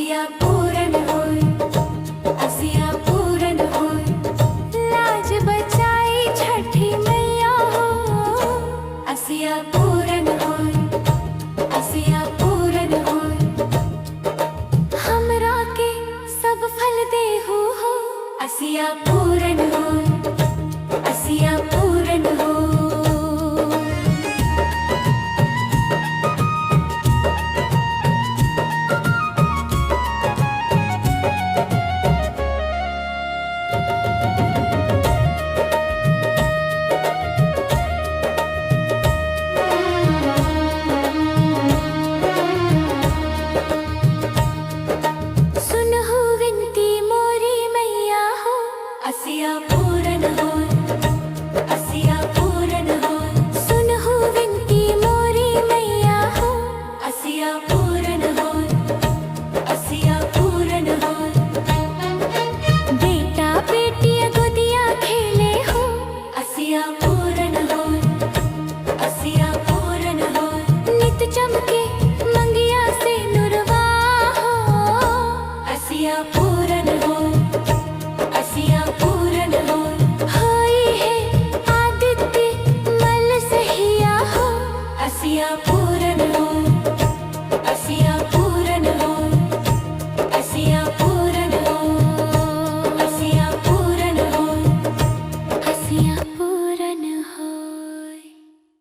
असिया पूरन होय, असिया पूरन होय। लाज बचाई छठी मैया हो, असिया पूरन होय, असिया पूरन होय। हमरा के सब फल देहु हो, असिया पूरन होय, असिया पूरन होय। सुनहु विनती मोरी मैया हो, असिया पूरन होय, असिया पूरन होय। सुनहु विनती मोरी मैया हो, असिया पूरन होय, असिया पूरन होय। बेटा बेटिया गोदिया खेले हो, असिया पूरन होय, असिया पूरन होय। नित चमके मंगिया से नुरवा हो, असिया पूरन होय, असिया पूरन होय। होई है आदित्य मल सहिया हो, असिया पूरन होय।